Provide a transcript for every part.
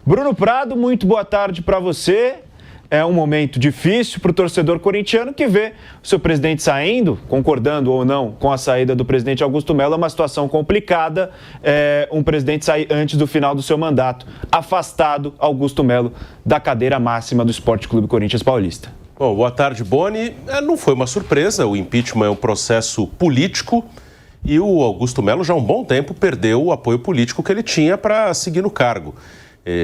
Bruno Prado, muito boa tarde para você. É um momento difícil para o torcedor corintiano que vê o seu presidente saindo, concordando ou não com a saída do presidente Augusto Melo. É uma situação complicada, um presidente sair antes do final do seu mandato. Afastado Augusto Melo da cadeira máxima do Sport Clube Corinthians Paulista. Bom, boa tarde, Boni. Não foi uma surpresa, o impeachment é um processo político e o Augusto Melo já há um bom tempo perdeu o apoio político que ele tinha para seguir no cargo.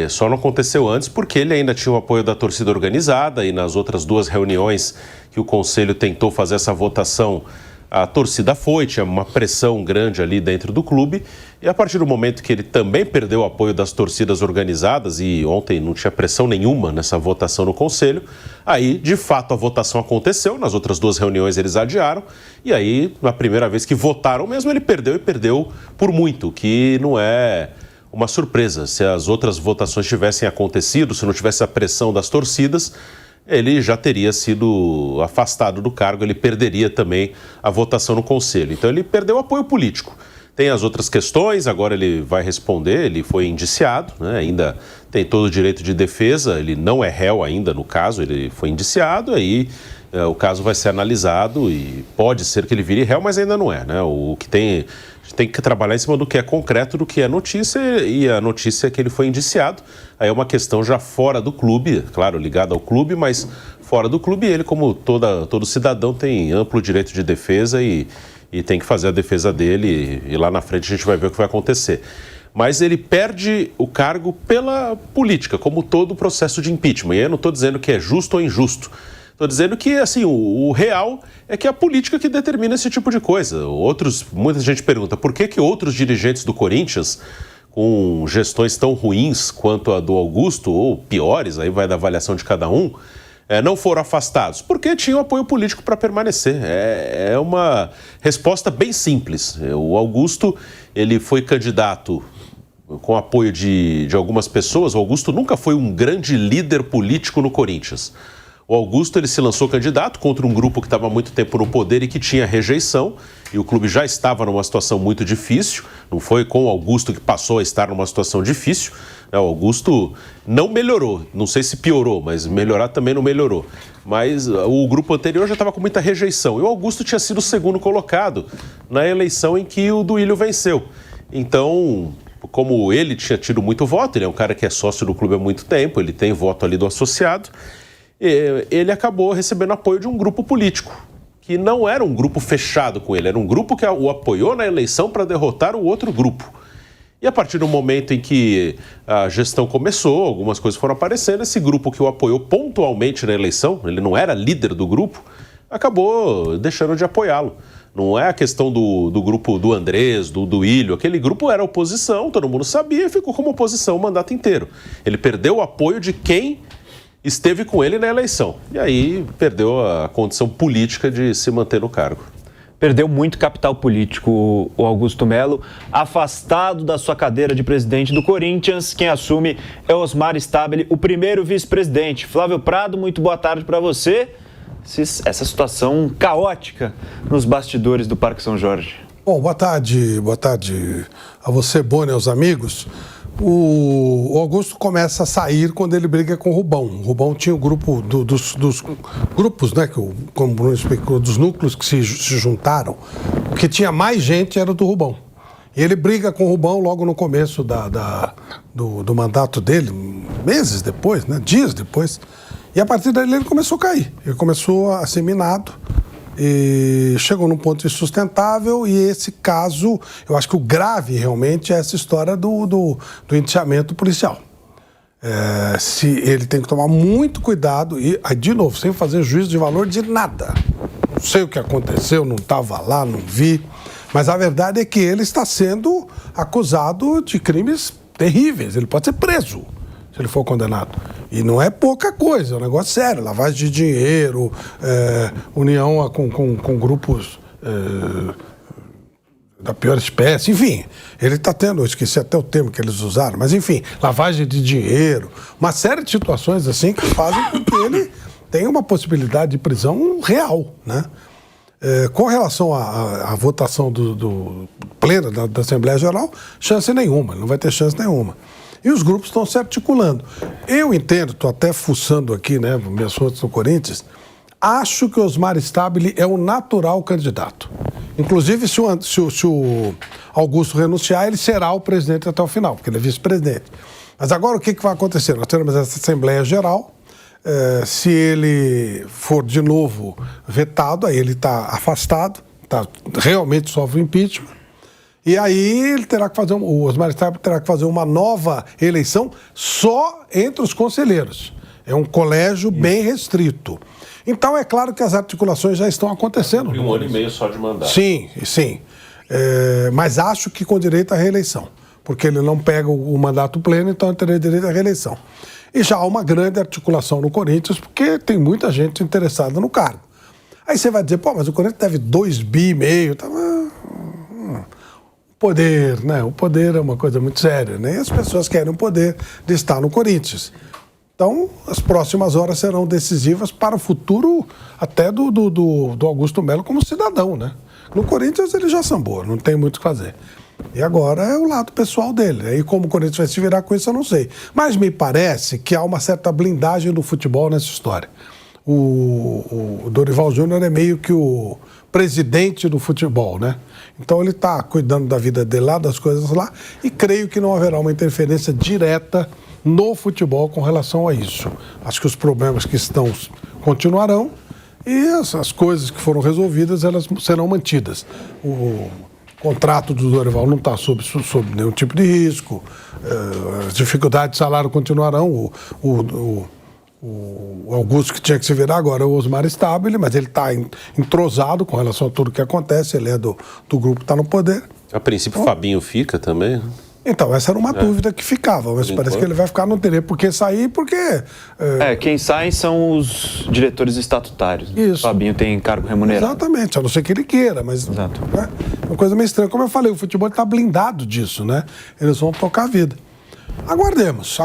Só não aconteceu antes porque ele ainda tinha o apoio da torcida organizada e nas outras duas reuniões que o Conselho tentou fazer essa votação, a torcida foi, tinha uma pressão grande ali dentro do clube e a partir do momento que ele também perdeu o apoio das torcidas organizadas e ontem não tinha pressão nenhuma nessa votação no Conselho, aí de fato a votação aconteceu, nas outras duas reuniões eles adiaram e aí na primeira vez que votaram mesmo ele perdeu e perdeu por muito, que não é uma surpresa. Se as outras votações tivessem acontecido, se não tivesse a pressão das torcidas, ele já teria sido afastado do cargo, ele perderia também a votação no Conselho. Então ele perdeu o apoio político. Tem as outras questões, agora ele vai responder, ele foi indiciado, né? Ainda tem todo o direito de defesa, ele não é réu ainda no caso, ele foi indiciado, aí o caso vai ser analisado e pode ser que ele vire réu, mas ainda não é, né? O que tem que trabalhar em cima do que é concreto, do que é notícia, e a notícia é que ele foi indiciado. Aí é uma questão já fora do clube, claro, ligada ao clube, mas fora do clube, ele, como todo cidadão, tem amplo direito de defesa e tem que fazer a defesa dele, e lá na frente a gente vai ver o que vai acontecer. Mas ele perde o cargo pela política, como todo processo de impeachment. E eu não estou dizendo que é justo ou injusto. Estou dizendo que, assim, o real é que é a política que determina esse tipo de coisa. Muita gente pergunta por que outros dirigentes do Corinthians, com gestões tão ruins quanto a do Augusto, ou piores, aí vai da avaliação de cada um, não foram afastados? Porque tinham apoio político para permanecer. É uma resposta bem simples. O Augusto, ele foi candidato com apoio de algumas pessoas. O Augusto nunca foi um grande líder político no Corinthians. O Augusto, ele se lançou candidato contra um grupo que estava há muito tempo no poder e que tinha rejeição, e o clube já estava numa situação muito difícil. Não foi com o Augusto que passou a estar numa situação difícil. O Augusto não melhorou, não sei se piorou, mas melhorar também não melhorou. Mas o grupo anterior já estava com muita rejeição, e o Augusto tinha sido o segundo colocado na eleição em que o Duílio venceu. Então, como ele tinha tido muito voto, ele é um cara que é sócio do clube há muito tempo, ele tem voto ali do associado, ele acabou recebendo apoio de um grupo político, que não era um grupo fechado com ele, era um grupo que o apoiou na eleição para derrotar o outro grupo. E a partir do momento em que a gestão começou, algumas coisas foram aparecendo, esse grupo que o apoiou pontualmente na eleição, ele não era líder do grupo, acabou deixando de apoiá-lo. Não é a questão do grupo do Andrés, do Duílio, aquele grupo era oposição, todo mundo sabia, e ficou como oposição o mandato inteiro. Ele perdeu o apoio de quem esteve com ele na eleição. E aí perdeu a condição política de se manter no cargo. Perdeu muito capital político o Augusto Melo, afastado da sua cadeira de presidente do Corinthians. Quem assume é Osmar Stabile, o primeiro vice-presidente. Flávio Prado, muito boa tarde para você. Essa situação caótica nos bastidores do Parque São Jorge. Bom, boa tarde a você, Boni, aos amigos. O Augusto começa a sair quando ele briga com o Rubão. O Rubão tinha o grupo dos grupos, né, como o Bruno explicou, dos núcleos que se juntaram. O que tinha mais gente era do Rubão. E ele briga com o Rubão logo no começo do mandato dele, meses depois, né, dias depois. E a partir daí ele começou a cair. Ele começou a ser minado. E chegou num ponto insustentável, e esse caso, eu acho que o grave realmente é essa história do indiciamento policial. Se ele tem que tomar muito cuidado e, de novo, sem fazer juízo de valor de nada. Não sei o que aconteceu, não estava lá, não vi, mas a verdade é que ele está sendo acusado de crimes terríveis, ele pode ser preso se ele for condenado. E não é pouca coisa, é um negócio sério, lavagem de dinheiro, união com grupos da pior espécie, enfim. Ele está tendo, eu esqueci até o termo que eles usaram, mas enfim, lavagem de dinheiro, uma série de situações assim que fazem com que ele tenha uma possibilidade de prisão real, né? Com relação à votação do pleno da Assembleia Geral, chance nenhuma, ele não vai ter chance nenhuma. E os grupos estão se articulando. Eu entendo, estou até fuçando aqui, né, minhas fontes no Corinthians, acho que o Osmar Stabile é o natural candidato. Inclusive, se o Augusto renunciar, ele será o presidente até o final, porque ele é vice-presidente. Mas agora o que vai acontecer? Nós teremos essa Assembleia Geral. Se ele for de novo vetado, aí ele está afastado, realmente sofre impeachment. E aí ele terá que fazer, o Osmar Stabile terá que fazer uma nova eleição só entre os conselheiros. É um colégio bem restrito. Então é claro que as articulações já estão acontecendo. E 1 ano e meio só de mandato. Sim. Mas acho que com direito à reeleição, porque ele não pega o mandato pleno, então ele teria direito à reeleição. E já há uma grande articulação no Corinthians, porque tem muita gente interessada no cargo. Aí você vai dizer, mas o Corinthians deve 2,5 bi. Tá? Poder, né? O poder é uma coisa muito séria, né? E as pessoas querem o poder de estar no Corinthians. Então, as próximas horas serão decisivas para o futuro até do Augusto Melo como cidadão, né? No Corinthians ele já sambou, não tem muito o que fazer. E agora é o lado pessoal dele. Aí como o Corinthians vai se virar com isso, eu não sei. Mas me parece que há uma certa blindagem do futebol nessa história. O Dorival Júnior é meio que o presidente do futebol, né? Então ele está cuidando da vida dele lá, das coisas lá, e creio que não haverá uma interferência direta no futebol com relação a isso. Acho que os problemas que estão continuarão e as coisas que foram resolvidas, elas serão mantidas. O contrato do Dorival não está sob nenhum tipo de risco, as dificuldades de salário continuarão. O Augusto que tinha que se virar agora é o Osmar Stabile, mas ele está entrosado com relação a tudo que acontece, ele é do grupo que está no poder. A princípio o Fabinho fica também, né? Então, essa era uma dúvida que ficava, mas parece que ele vai ficar, não teria por que sair, porque... Quem sai são os diretores estatutários. Né? Isso. O Fabinho tem cargo remunerado. Exatamente, a não ser que ele queira, mas... Exato. Né? Uma coisa meio estranha. Como eu falei, o futebol está blindado disso, né? Eles vão tocar a vida. Aguardemos.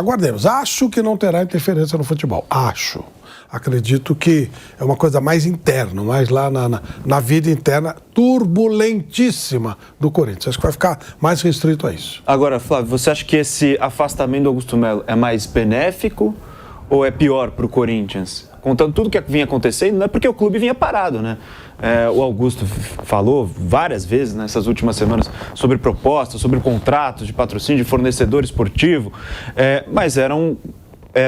Acho que não terá interferência no futebol. Acredito que é uma coisa mais interna, mais lá na vida interna turbulentíssima do Corinthians. Acho que vai ficar mais restrito a isso. Agora, Flávio, você acha que esse afastamento do Augusto Melo é mais benéfico ou é pior para o Corinthians? Contando tudo que vinha acontecendo, não é porque o clube vinha parado, né? O Augusto falou várias vezes nessas últimas semanas sobre propostas, sobre contratos de patrocínio, de fornecedor esportivo, mas eram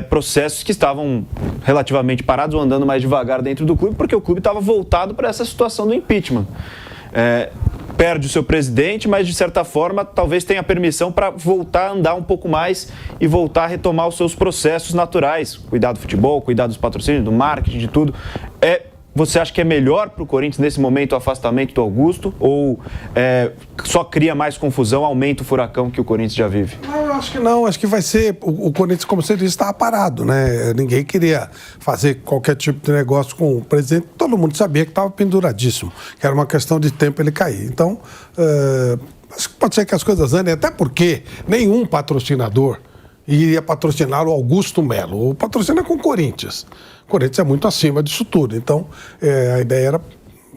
processos que estavam relativamente parados ou andando mais devagar dentro do clube, porque o clube estava voltado para essa situação do impeachment. Perde o seu presidente, mas de certa forma talvez tenha permissão para voltar a andar um pouco mais e voltar a retomar os seus processos naturais. Cuidar do futebol, cuidar dos patrocínios, do marketing, de tudo. Você acha que é melhor para o Corinthians nesse momento o afastamento do Augusto ou só cria mais confusão, aumenta o furacão que o Corinthians já vive? Não, acho que não. Acho que vai ser... O Corinthians, como você disse, estava parado, né? Ninguém queria fazer qualquer tipo de negócio com o presidente. Todo mundo sabia que estava penduradíssimo, que era uma questão de tempo ele cair. Então, acho que pode ser que as coisas andem, até porque nenhum patrocinador iria patrocinar o Augusto Melo. O patrocínio é com o Corinthians. O Corinthians é muito acima disso tudo. Então, a ideia era...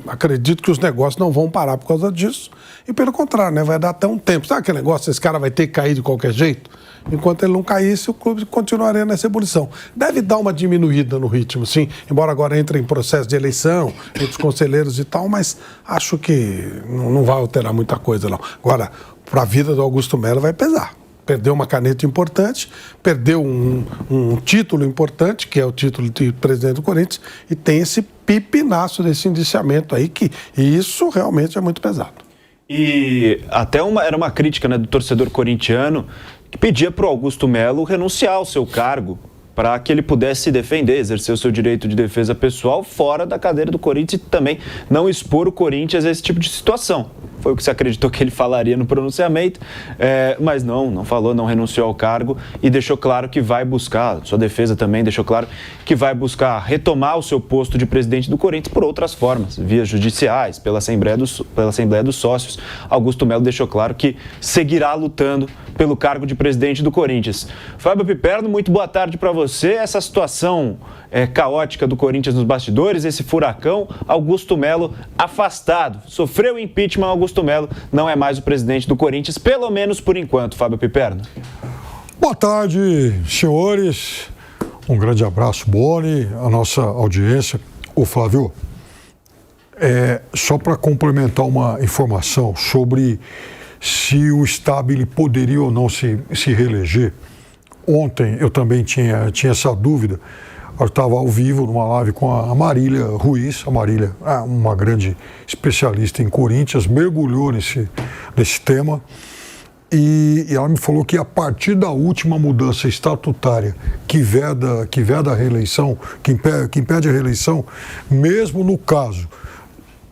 Acredito que os negócios não vão parar por causa disso. E pelo contrário, né? Vai dar até um tempo. Sabe aquele negócio, esse cara vai ter que cair de qualquer jeito? Enquanto ele não caísse, o clube continuaria nessa ebulição. Deve dar uma diminuída no ritmo, sim. Embora agora entre em processo de eleição, entre os conselheiros e tal, mas acho que não vai alterar muita coisa, não. Agora, para a vida do Augusto Melo vai pesar. Perdeu uma caneta importante, perdeu um título importante, que é o título de presidente do Corinthians, e tem esse pipinaço desse indiciamento aí, e isso realmente é muito pesado. E até era uma crítica, né, do torcedor corintiano que pedia para o Augusto Melo renunciar ao seu cargo para que ele pudesse se defender, exercer o seu direito de defesa pessoal fora da cadeira do Corinthians e também não expor o Corinthians a esse tipo de situação. Foi o que se acreditou que ele falaria no pronunciamento, mas não falou, não renunciou ao cargo e deixou claro que vai buscar, sua defesa também deixou claro que vai buscar retomar o seu posto de presidente do Corinthians por outras formas, vias judiciais, pela Assembleia dos Sócios. Augusto Melo deixou claro que seguirá lutando pelo cargo de presidente do Corinthians. Fábio Piperno, muito boa tarde para você. Essa situação caótica do Corinthians nos bastidores, esse furacão, Augusto Melo afastado. Sofreu impeachment, Augusto Melo não é mais o presidente do Corinthians, pelo menos por enquanto, Fábio Piperno. Boa tarde, senhores. Um grande abraço, Boni, a nossa audiência. Ô, Flávio, só para complementar uma informação sobre se o Stabile poderia ou não se reeleger. Ontem eu também tinha essa dúvida. Eu estava ao vivo numa live com a Marília Ruiz. A Marília é uma grande especialista em Corinthians, mergulhou nesse tema. E ela me falou que a partir da última mudança estatutária que veda a reeleição, que impede a reeleição, mesmo no caso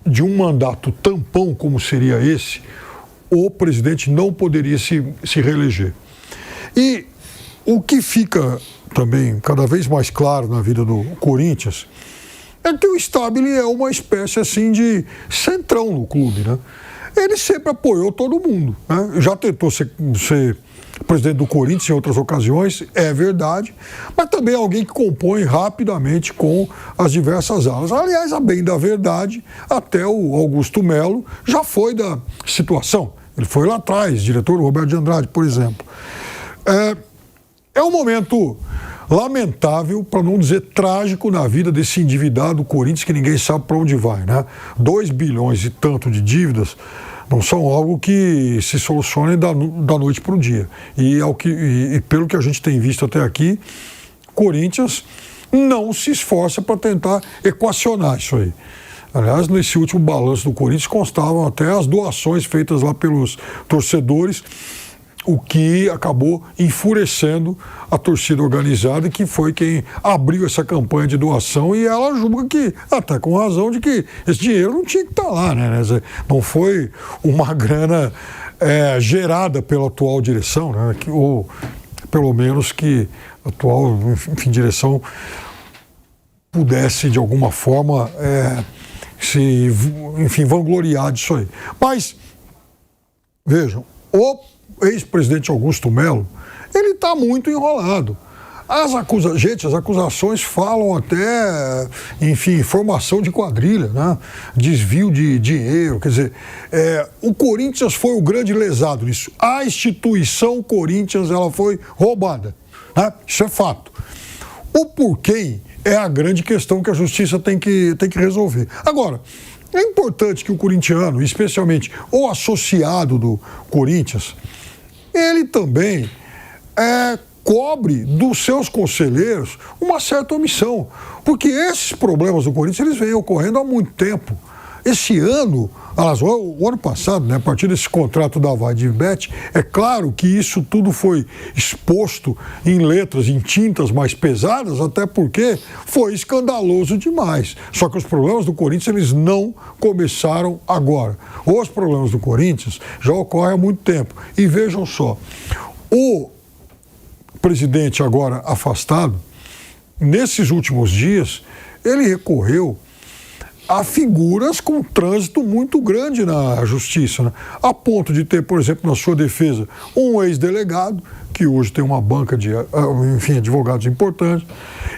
de um mandato tampão como seria esse, o presidente não poderia se reeleger. E o que fica também cada vez mais claro na vida do Corinthians é que o Stabile é uma espécie assim de centrão no clube, né? Ele sempre apoiou todo mundo, né? Já tentou ser presidente do Corinthians em outras ocasiões, é verdade, mas também é alguém que compõe rapidamente com as diversas alas. Aliás, a bem da verdade, até o Augusto Melo já foi da situação. Ele foi lá atrás, diretor do Roberto de Andrade, por exemplo. É um momento lamentável, para não dizer trágico, na vida desse endividado Corinthians, que ninguém sabe para onde vai, né? 2 bilhões e tanto de dívidas não são algo que se solucione da noite para o dia. E pelo que a gente tem visto até aqui, Corinthians não se esforça para tentar equacionar isso aí. Aliás, nesse último balanço do Corinthians constavam até as doações feitas lá pelos torcedores, o que acabou enfurecendo a torcida organizada, que foi quem abriu essa campanha de doação, e ela julga que, até com razão, de que esse dinheiro não tinha que estar lá, né? Não foi uma grana gerada pela atual direção, né? Ou pelo menos que a atual, direção pudesse, de alguma forma, se vangloriar disso aí. Mas, vejam, o ex-presidente Augusto Melo, ele está muito enrolado. As acusações falam até, formação de quadrilha, né? Desvio de dinheiro, quer dizer, o Corinthians foi o grande lesado nisso. A instituição Corinthians, ela foi roubada, né? Isso é fato. O porquê é a grande questão que a justiça tem que resolver. Agora, é importante que o corintiano, especialmente o associado do Corinthians, ele também cobre dos seus conselheiros uma certa omissão, porque esses problemas do Corinthians eles vêm ocorrendo há muito tempo. Esse ano, o ano passado, né, a partir desse contrato da Vadibet, é claro que isso tudo foi exposto em letras, em tintas mais pesadas, até porque foi escandaloso demais. Só que os problemas do Corinthians, eles não começaram agora. Os problemas do Corinthians já ocorrem há muito tempo. E vejam só, o presidente agora afastado, nesses últimos dias, ele recorreu a figuras com trânsito muito grande na justiça, né? A ponto de ter, por exemplo, na sua defesa, um ex-delegado, que hoje tem uma banca de, advogados importantes.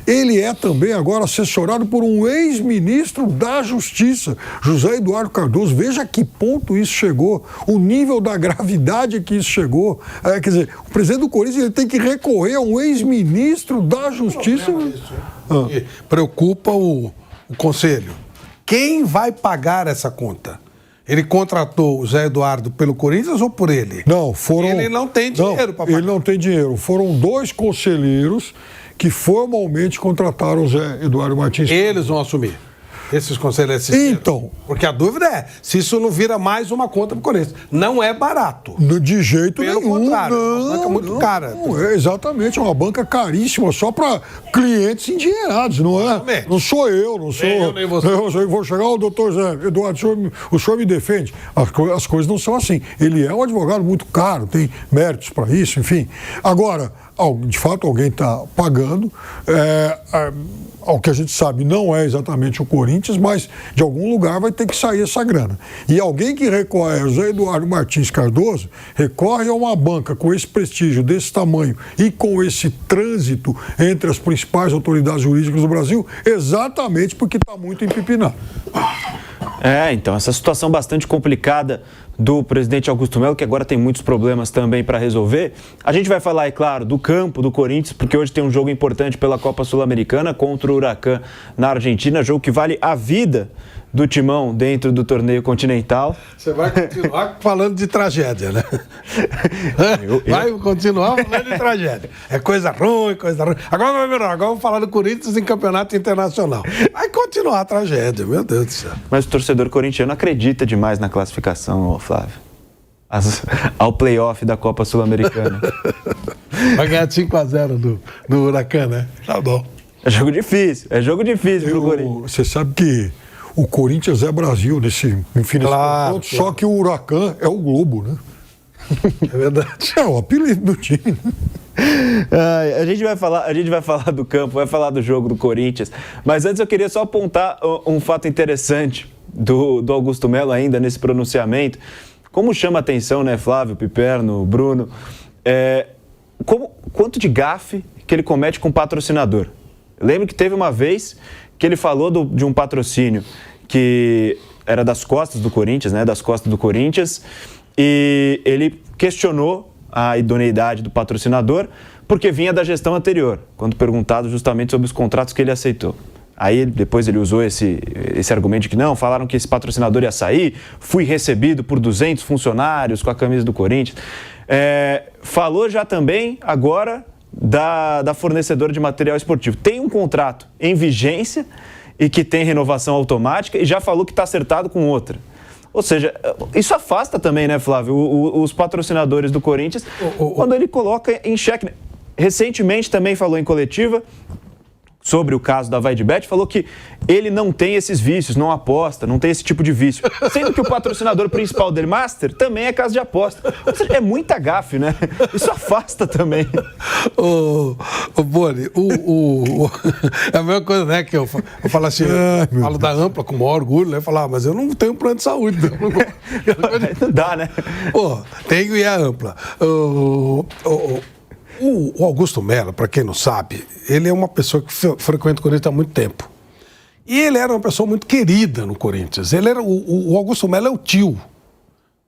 Ele é também agora assessorado por um ex-ministro da Justiça, José Eduardo Cardoso. Veja a que ponto isso chegou, o nível da gravidade que isso chegou. Quer dizer, o presidente do Corinthians ele tem que recorrer a um ex-ministro da Justiça. Preocupa o Conselho. Quem vai pagar essa conta? Ele contratou o Zé Eduardo pelo Corinthians ou por ele? Não, foram... Ele não tem dinheiro para pagar. Ele não tem dinheiro. Foram 2 conselheiros que formalmente contrataram o Zé Eduardo Martins. Eles vão assumir. Esses conselheiros. Então. Porque a dúvida é se isso não vira mais uma conta para o Corinthians. Não é barato. De jeito nenhum. Pelo contrário, é uma banca muito cara. Não, exatamente, é uma banca caríssima só para clientes endinheirados, não é? Exatamente. Não sou eu, não sou... Nem você. Eu vou chegar, doutor Zé Eduardo, o senhor me defende. As coisas não são assim. Ele é um advogado muito caro, tem méritos para isso, enfim. Agora, de fato, alguém está pagando. Ao que a gente sabe, não é exatamente o Corinthians, mas de algum lugar vai ter que sair essa grana. E alguém que recorre ao José Eduardo Martins Cardoso, recorre a uma banca com esse prestígio, desse tamanho e com esse trânsito entre as principais autoridades jurídicas do Brasil, exatamente porque está muito empipinado. Então, essa situação bastante complicada do presidente Augusto Melo, que agora tem muitos problemas também para resolver. A gente vai falar, é claro, do campo do Corinthians, porque hoje tem um jogo importante pela Copa Sul-Americana contra o Huracan na Argentina, jogo que vale a vida do Timão dentro do torneio continental. Você vai continuar falando de tragédia, né? Vai continuar falando de tragédia. É coisa ruim, coisa ruim. Agora vai virar, agora vamos falar do Corinthians em campeonato internacional. Vai continuar a tragédia, meu Deus do céu. Mas o torcedor corintiano acredita demais na classificação, Flávio. Ao playoff da Copa Sul-Americana. Vai ganhar de 5-0 do Huracan, né? Tá bom. É jogo difícil pro Corinthians. Você sabe que o Corinthians é Brasil nesse infinito. Claro. Só que o Huracan é o Globo, né? É verdade. É o apelido do time. A gente vai falar do campo, vai falar do jogo do Corinthians. Mas antes eu queria só apontar um fato interessante do Augusto Melo ainda nesse pronunciamento. Como chama a atenção, né, Flávio, Piperno, Bruno, quanto de gafe que ele comete com o patrocinador. Eu lembro que teve uma vez que ele falou de um patrocínio que era das costas do Corinthians, né, das costas do Corinthians, e ele questionou a idoneidade do patrocinador porque vinha da gestão anterior, quando perguntado justamente sobre os contratos que ele aceitou. Aí depois ele usou esse argumento de que não, falaram que esse patrocinador ia sair, fui recebido por 200 funcionários com a camisa do Corinthians. Falou já também agora da fornecedora de material esportivo. Tem um contrato em vigência e que tem renovação automática e já falou que está acertado com outra. Ou seja, isso afasta também, né, Flávio, os patrocinadores do Corinthians quando ele coloca em xeque. Recentemente também falou em coletiva sobre o caso da Vaidbet, falou que ele não tem esses vícios, não aposta, não tem esse tipo de vício. Sendo que o patrocinador principal dele, Master, também é casa de aposta. Ou seja, é muita gafe, né? Isso afasta também. Boni, é a mesma coisa, né? Que eu falo assim, eu falo da Ampla com o maior orgulho, né? Falar, mas eu não tenho plano de saúde. Não dá, né? Tenho e é Ampla. O Augusto Melo, para quem não sabe, ele é uma pessoa que frequenta o Corinthians há muito tempo. E ele era uma pessoa muito querida no Corinthians. Ele era o Augusto Melo é o tio.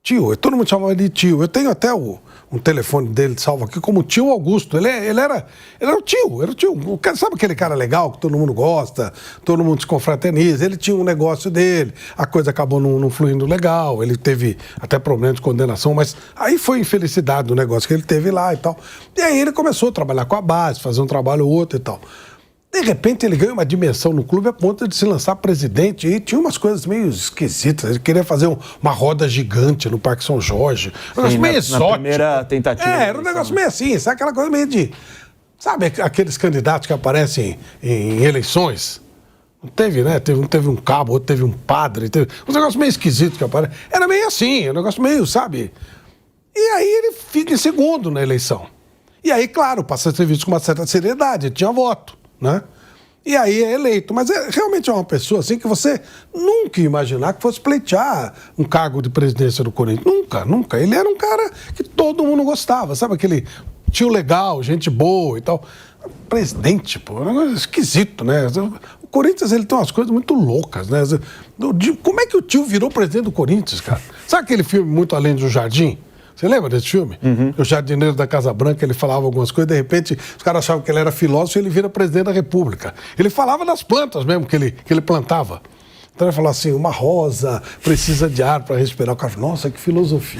Tio, todo mundo chamava ele de tio. Eu tenho até um telefone dele salvo aqui como tio Augusto. Ele era o tio, sabe aquele cara legal que todo mundo gosta, todo mundo se confraterniza. Ele tinha um negócio dele, a coisa acabou não fluindo legal, ele teve até problema de condenação, mas aí foi infelicidade do negócio que ele teve lá e tal. E aí ele começou a trabalhar com a base, fazer um trabalho ou outro e tal. De repente ele ganha uma dimensão no clube a ponto de se lançar presidente e tinha umas coisas meio esquisitas. Ele queria fazer uma roda gigante no Parque São Jorge. Um negócio meio exótico. Na primeira tentativa. Era um negócio meio assim, sabe aquela coisa meio de... Sabe aqueles candidatos que aparecem em eleições? Não teve, né? Teve um cabo, outro teve um padre, teve um negócio meio esquisito que aparece. Era meio assim, um negócio meio, sabe? E aí ele fica em segundo na eleição. E aí, claro, passa a ser visto com uma certa seriedade, ele tinha voto. Né? E aí é eleito. Mas realmente é uma pessoa assim que você nunca ia imaginar que fosse pleitear um cargo de presidência do Corinthians. Nunca. Ele era um cara que todo mundo gostava. Sabe aquele tio legal, gente boa e tal. Presidente, pô, é um negócio esquisito, né? O Corinthians ele tem umas coisas muito loucas, né? Como é que o tio virou presidente do Corinthians, cara? Sabe aquele filme Muito Além do Jardim? Você lembra desse filme? Uhum. O jardineiro da Casa Branca, ele falava algumas coisas, de repente os caras achavam que ele era filósofo e ele vira presidente da República. Ele falava das plantas mesmo que ele plantava. Então ele falou assim, uma rosa precisa de ar para respirar. O cara falou, nossa, que filosofia.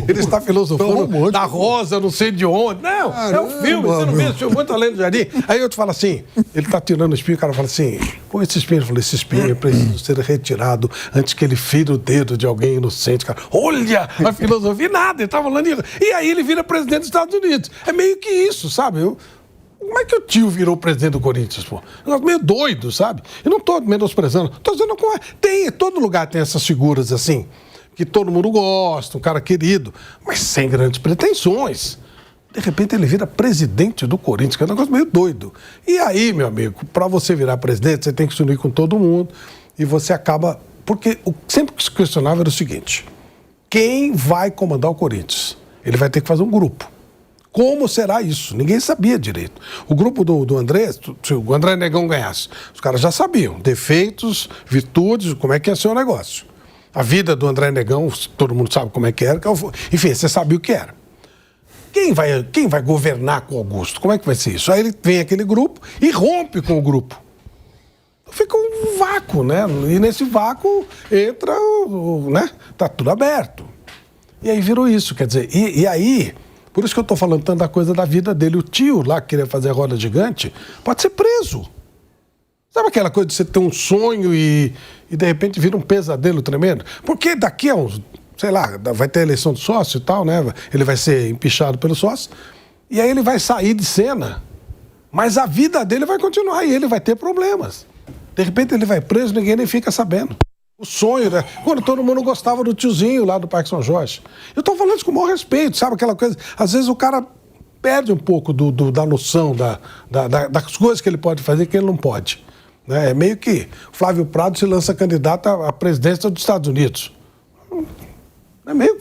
Ele está filosofando da rosa, não sei de onde. Não, é um filme, você não viu esse filme Muito Além do Jardim? Aí eu te falo assim, ele está tirando o espinho, o cara fala assim, pô, esse espinho, eu falei, esse espinho precisa ser retirado antes que ele fira o dedo de alguém inocente. Cara, olha, a filosofia, nada, ele está falando isso. E aí ele vira presidente dos Estados Unidos. É meio que isso, sabe? Como é que o tio virou presidente do Corinthians, pô? Meio doido, sabe? Eu não estou menosprezando. Estou dizendo como é. Todo lugar tem essas figuras assim, que todo mundo gosta, um cara querido, mas sem grandes pretensões. De repente ele vira presidente do Corinthians, que é um negócio meio doido. E aí, meu amigo, para você virar presidente, você tem que se unir com todo mundo e você acaba... Porque sempre que se questionava era o seguinte, quem vai comandar o Corinthians? Ele vai ter que fazer um grupo. Como será isso? Ninguém sabia direito. O grupo do André, se o André Negão ganhasse, os caras já sabiam defeitos, virtudes, como é que ia ser o negócio. A vida do André Negão, todo mundo sabe como é que era. Enfim, você sabia o que era. Quem vai governar com o Augusto? Como é que vai ser isso? Aí ele vem aquele grupo e rompe com o grupo. Fica um vácuo, né? E nesse vácuo entra, né? Tá tudo aberto. E aí virou isso, quer dizer, e aí, por isso que eu tô falando tanto da coisa da vida dele. O tio lá que queria fazer a roda gigante pode ser preso. Sabe aquela coisa de você ter um sonho e de repente vira um pesadelo tremendo? Porque daqui a uns, sei lá, vai ter a eleição do sócio e tal, né? Ele vai ser empichado pelo sócio. E aí ele vai sair de cena. Mas a vida dele vai continuar e ele vai ter problemas. De repente ele vai preso, ninguém nem fica sabendo. O sonho, né? Quando todo mundo gostava do tiozinho lá do Parque São Jorge. Eu tô falando isso com o maior respeito, sabe? Aquela coisa, às vezes o cara perde um pouco da noção das coisas que ele pode fazer e que ele não pode. É meio que Flávio Prado se lança candidato à presidência dos Estados Unidos. É meio...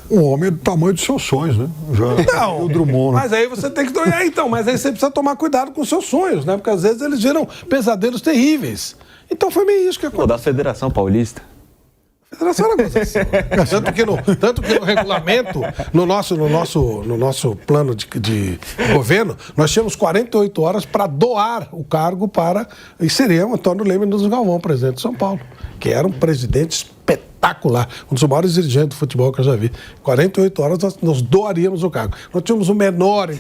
Um homem do tamanho dos seus sonhos, né? Não, o Drummond, né? mas aí você tem que... mas aí você precisa tomar cuidado com os seus sonhos, né? Porque às vezes eles viram pesadelos terríveis. Então foi meio isso que aconteceu. Da Federação Paulista. Federação era coisa assim. Tanto que no regulamento, no nosso plano de governo, nós tínhamos 48 horas para doar o cargo para... E seria o Antônio Leme dos Galvão, presidente de São Paulo, que era um presidente espetacular, um dos maiores dirigentes do futebol que eu já vi. 48 horas nós doaríamos o cargo. Nós tínhamos o menor... A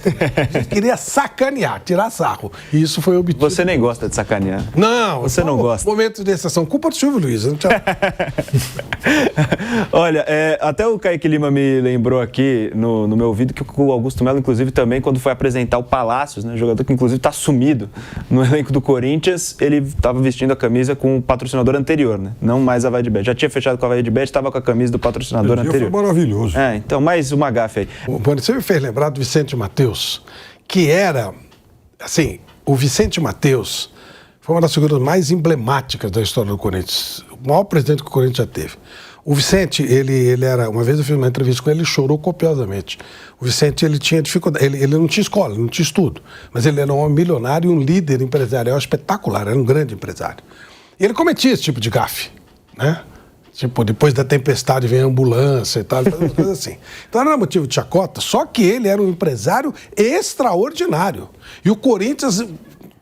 gente queria sacanear, tirar sarro. E isso foi obtido. Você nem gosta de sacanear. Não. Você não gosta. Momentos de exceção. Culpa do Silvio Luiz. Não tinha... Olha, até o Kaique Lima me lembrou aqui no meu ouvido que o Augusto Melo, inclusive, também, quando foi apresentar o Palácios, né, jogador que, inclusive, está sumido no elenco do Corinthians, ele estava vestindo a camisa com o patrocinador anterior, né? Não mais a Vai de Bet. Já tinha fechado com a Vai de Bet, estava com a camisa do patrocinador anterior. Foi maravilhoso. Então, mais uma gafe aí. Você me fez lembrar do Vicente Mateus, que era, assim, o Vicente Mateus foi uma das figuras mais emblemáticas da história do Corinthians. O maior presidente que o Corinthians já teve. O Vicente, ele era... Uma vez eu fiz uma entrevista com ele, ele chorou copiosamente. O Vicente, ele tinha dificuldade... Ele não tinha escola, não tinha estudo. Mas ele era um homem milionário e um líder empresarial espetacular. Era um grande empresário. E ele cometia esse tipo de gafe, né? Tipo, depois da tempestade vem a ambulância e tal, coisas assim. Então era motivo de chacota, só que ele era um empresário extraordinário. E o Corinthians...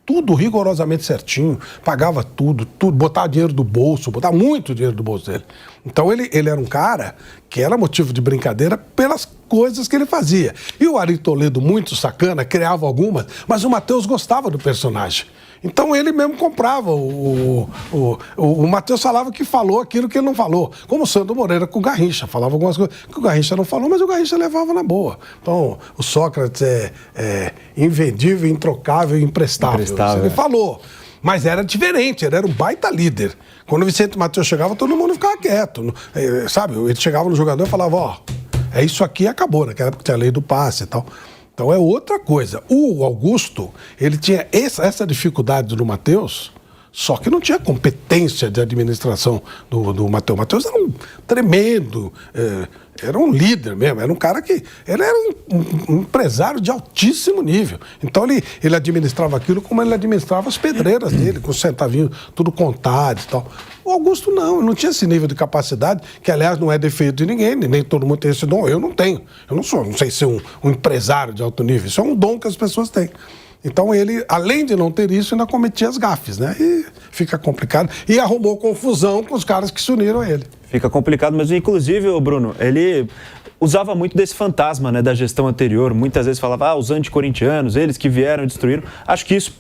tudo rigorosamente certinho, pagava tudo, botava dinheiro do bolso, botava muito dinheiro do bolso dele. Então ele era um cara que era motivo de brincadeira pelas coisas que ele fazia. E o Ari Toledo, muito sacana, criava algumas, mas o Mateus gostava do personagem. Então ele mesmo comprava. O Mateus falava que falou aquilo que ele não falou. Como o Sandro Moreira com o Garrincha. Falava algumas coisas que o Garrincha não falou, mas o Garrincha levava na boa. Então o Sócrates é invendível, introcável e imprestável. Isso ele falou. Mas era diferente, ele era um baita líder. Quando o Vicente Mateus chegava, todo mundo ficava quieto. Sabe, ele chegava no jogador e falava, ó, é isso aqui e acabou. Naquela época tinha a lei do passe e tal. Então é outra coisa. O Augusto, ele tinha essa dificuldade do Mateus, só que não tinha competência de administração do Mateus. O Mateus era um tremendo, era um líder mesmo, era um cara que... Ele era um empresário de altíssimo nível. Então ele administrava aquilo como ele administrava as pedreiras dele, com os centavinhos tudo contado e tal. O Augusto não tinha esse nível de capacidade, que aliás não é defeito de ninguém, nem todo mundo tem esse dom. Eu não tenho. Eu não sei ser um empresário de alto nível. Isso é um dom que as pessoas têm. Então ele, além de não ter isso, ainda cometia as gafes, né? E fica complicado. E arrumou confusão com os caras que se uniram a ele. Fica complicado, mas inclusive, Bruno, ele usava muito desse fantasma, né, da gestão anterior. Muitas vezes falava, os anticorintianos, eles que vieram e destruíram. Acho que isso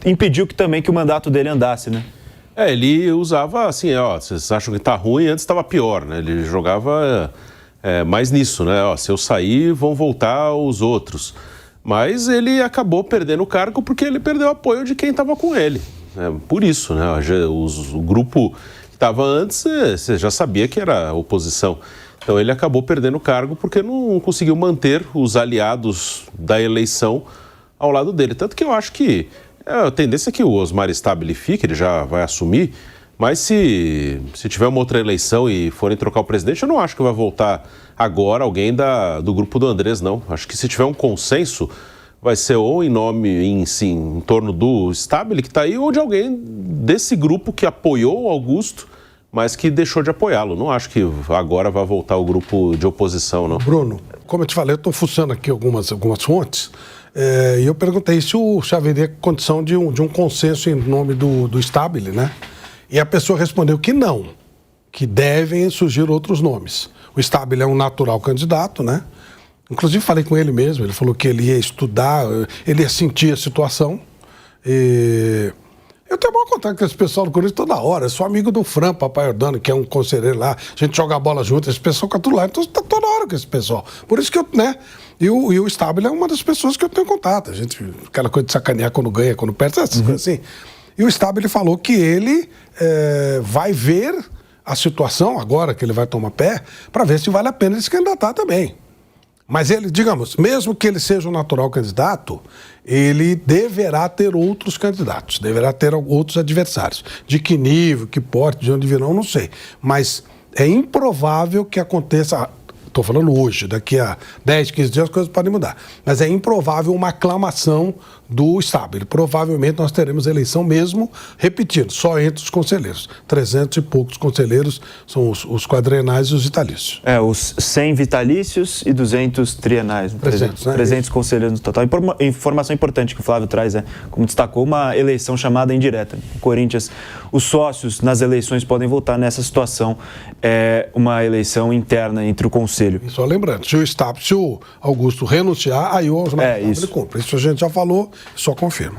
impediu que o mandato dele andasse, né? Ele usava assim, vocês acham que tá ruim, antes estava pior, né? Ele jogava mais nisso, né? Se eu sair, vão voltar os outros. Mas ele acabou perdendo o cargo porque ele perdeu o apoio de quem estava com ele. Por isso, né? O grupo que estava antes, você já sabia que era oposição. Então ele acabou perdendo o cargo porque não conseguiu manter os aliados da eleição ao lado dele. Tanto que eu acho que a tendência é que o Osmar Stabile fique, ele já vai assumir, mas se tiver uma outra eleição e forem trocar o presidente, eu não acho que vai voltar agora alguém do grupo do Andrés, não. Acho que se tiver um consenso, vai ser ou em torno do Stabile que está aí, ou de alguém desse grupo que apoiou o Augusto, mas que deixou de apoiá-lo. Não acho que agora vai voltar o grupo de oposição, não. Bruno, como eu te falei, eu estou fuçando aqui algumas fontes, e eu perguntei se o Chá veria condição de um consenso em nome do Stabile, né? E a pessoa respondeu que não, que devem surgir outros nomes. O Stabile é um natural candidato, né? Inclusive falei com ele mesmo, ele falou que ele ia estudar, ele ia sentir a situação. Eu tenho bom contato com esse pessoal do Corinthians toda hora. Eu sou amigo do Fran Papaiordano, que é um conselheiro lá. A gente joga a bola junto, esse pessoal fica tudo lá. Então tá toda hora com esse pessoal. Por isso que eu, né? E o Stabile é uma das pessoas que eu tenho contato. A gente, aquela coisa de sacanear quando ganha, quando perde, essas coisas assim. E o Stabile falou que ele vai ver a situação, agora que ele vai tomar pé, para ver se vale a pena ele se candidatar também. Mas ele, digamos, mesmo que ele seja um natural candidato, ele deverá ter outros candidatos, deverá ter outros adversários. De que nível, que porte, de onde virão, não sei. Mas é improvável que aconteça, estou falando hoje, daqui a 10, 15 dias as coisas podem mudar, mas é improvável uma aclamação do Stabile. Provavelmente nós teremos eleição mesmo, repetindo, só entre os conselheiros. 300 e poucos conselheiros são os quadrenais e os vitalícios. Os 100 vitalícios e 200 trienais. 300, né? 300 conselheiros no total. Informação importante que o Flávio traz, como destacou, uma eleição chamada indireta. O Corinthians, os sócios nas eleições podem votar nessa situação, uma eleição interna entre o conselho. E só lembrando, se o Augusto renunciar, aí o Osmar isso. cumpre. Isso a gente já falou, só confirma.